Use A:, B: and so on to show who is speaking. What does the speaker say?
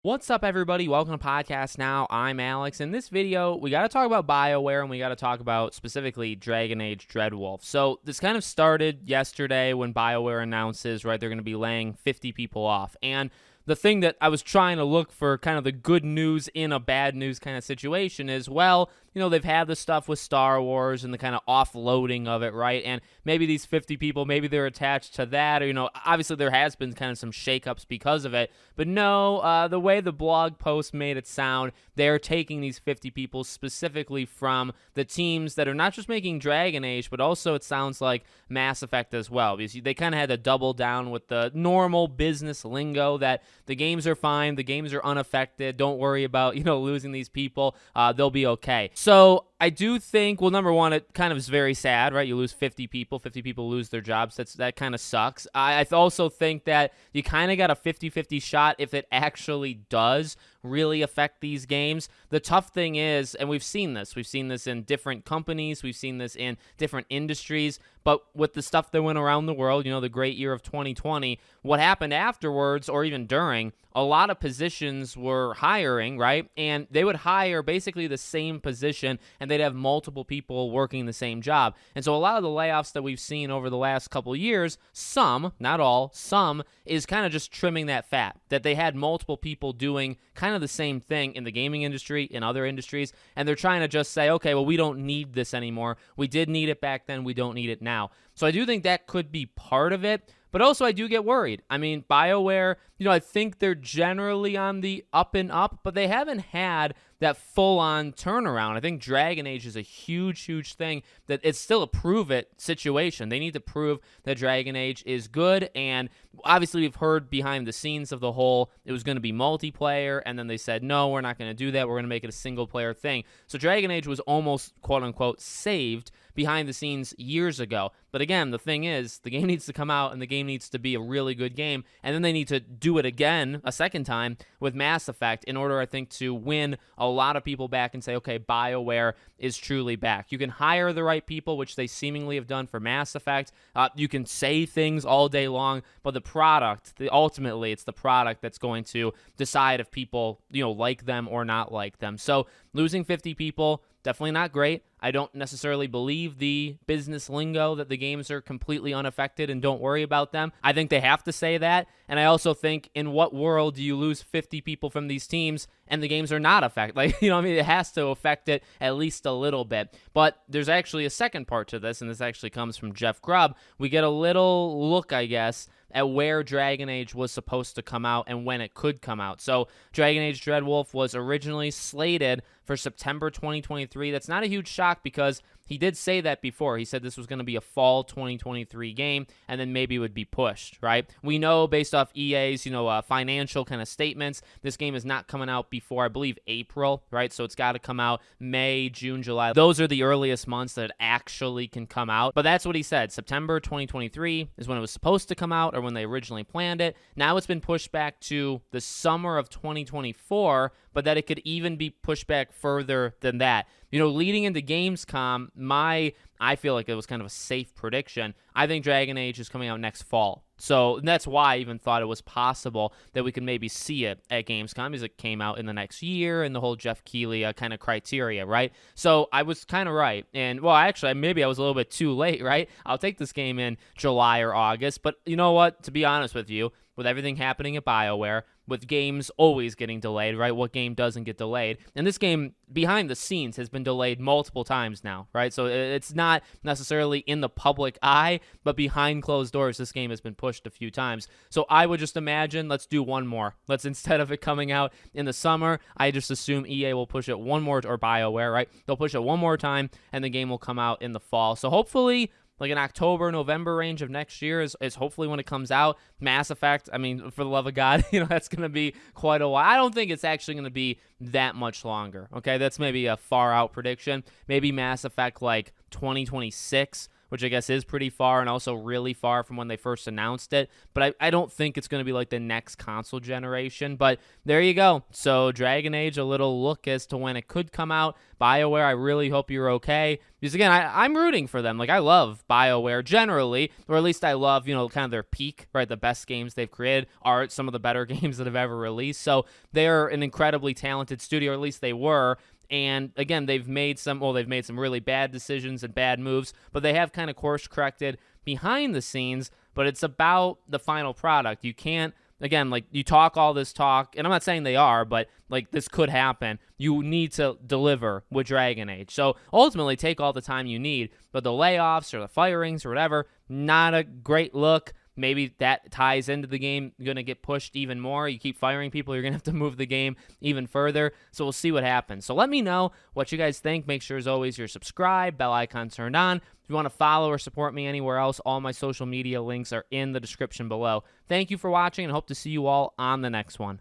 A: What's up, everybody? Welcome to Podcast Now. I'm Alex. In this video, we got to talk about Bioware, and we got to talk about specifically Dragon Age Dreadwolf. So this kind of started yesterday when Bioware announces, right, they're going to be laying 50 people off. And the thing that I was trying to look for kind of the good news in a bad news kind of situation is, well, they've had the stuff with Star Wars and the kind of offloading of it, right? And maybe these 50 people, maybe they're attached to that, or, obviously there has been kind of some shakeups because of it. But no, the way the blog post made it sound, they're taking these 50 people specifically from the teams that are not just making Dragon Age, but also it sounds like Mass Effect as well, because they kind of had to double down with the normal business lingo that the games are fine, the games are unaffected, don't worry about, losing these people, they'll be okay. So I do think, well, number one, it kind of is very sad, right? You lose 50 people lose their jobs. That kind of sucks. I also think that you kind of got a 50-50 shot if it actually does really affect these games. The tough thing is, and we've seen this in different companies, we've seen this in different industries, but with the stuff that went around the world, the great year of 2020, what happened afterwards or even during, a lot of positions were hiring, right? And they would hire basically the same position and they'd have multiple people working the same job. And so a lot of the layoffs that we've seen over the last couple of years, some, not all, some is kind of just trimming that fat, that they had multiple people doing kind of the same thing in the gaming industry, in other industries, and they're trying to just say, okay, well, we don't need this anymore. We did need it back then. We don't need it now. So I do think that could be part of it. But also, I do get worried. I mean, Bioware, I think they're generally on the up and up, but they haven't had that full-on turnaround. I think Dragon Age is a huge, huge thing that it's still a prove-it situation. They need to prove that Dragon Age is good, and obviously we've heard behind the scenes of the whole, it was going to be multiplayer, and then they said, no, we're not going to do that. We're going to make it a single-player thing. So Dragon Age was almost, quote-unquote, saved behind the scenes years ago. But again, the thing is, the game needs to come out and the game needs to be a really good game, and then they need to do it again a second time with Mass Effect in order, I think, to win a lot of people back and say, okay, BioWare is truly back. You can hire the right people, which they seemingly have done for Mass Effect. You can say things all day long, but the product, ultimately, it's the product that's going to decide if people, like them or not like them. So losing 50 people, definitely not great. I don't necessarily believe the business lingo that the games are completely unaffected and don't worry about them. I think they have to say that. And I also think, in what world do you lose 50 people from these teams and the games are not affected? It has to affect it at least a little bit. But there's actually a second part to this, and this actually comes from Jeff Grubb. We get a little look, I guess, at where Dragon Age was supposed to come out and when it could come out. So Dragon Age Dreadwolf was originally slated for September 2023. That's not a huge shock because he did say that before. He said this was going to be a fall 2023 game and then maybe it would be pushed, right? We know based off EA's, financial kind of statements, this game is not coming out before, I believe, April, right? So it's got to come out May, June, July. Those are the earliest months that it actually can come out. But that's what he said. September 2023 is when it was supposed to come out or when they originally planned it. Now it's been pushed back to the summer of 2024, but that it could even be pushed back further than that. Leading into Gamescom, I feel like it was kind of a safe prediction. I think Dragon Age is coming out next fall. So that's why I even thought it was possible that we could maybe see it at Gamescom, because it came out in the next year and the whole Jeff Keighley kind of criteria, right? So I was kind of right. And, well, actually, maybe I was a little bit too late, right? I'll take this game in July or August. But you know what? To be honest with you, with everything happening at BioWare, with games always getting delayed, right? What game doesn't get delayed? And this game, behind the scenes, has been delayed multiple times now, right? So it's not necessarily in the public eye, but behind closed doors, this game has been pushed a few times. So I would just imagine, let's do one more. Instead of it coming out in the summer, I just assume EA will push it one more, or BioWare, right? They'll push it one more time, and the game will come out in the fall. So hopefully, like an October, November range of next year is hopefully when it comes out. Mass Effect, I mean, for the love of God, that's going to be quite a while. I don't think it's actually going to be that much longer, okay? That's maybe a far out prediction. Maybe Mass Effect like 2026 which I guess is pretty far and also really far from when they first announced it. But I don't think it's going to be like the next console generation. But there you go. So Dragon Age, a little look as to when it could come out. BioWare, I really hope you're okay. Because again, I'm rooting for them. Like, I love BioWare generally, or at least I love, kind of their peak, right? The best games they've created are some of the better games that have ever released. So they're an incredibly talented studio, or at least they were. And again, they've made some really bad decisions and bad moves, but they have kind of course corrected behind the scenes. But it's about the final product. You can't, again, like, you talk all this talk, and I'm not saying they are, but like, this could happen. You need to deliver with Dragon Age. So ultimately, take all the time you need. But the layoffs or the firings or whatever, not a great look. Maybe that ties into the game. You're going to get pushed even more. You keep firing people, you're going to have to move the game even further. So we'll see what happens. So let me know what you guys think. Make sure, as always, you're subscribed, bell icon turned on. If you want to follow or support me anywhere else, all my social media links are in the description below. Thank you for watching, and hope to see you all on the next one.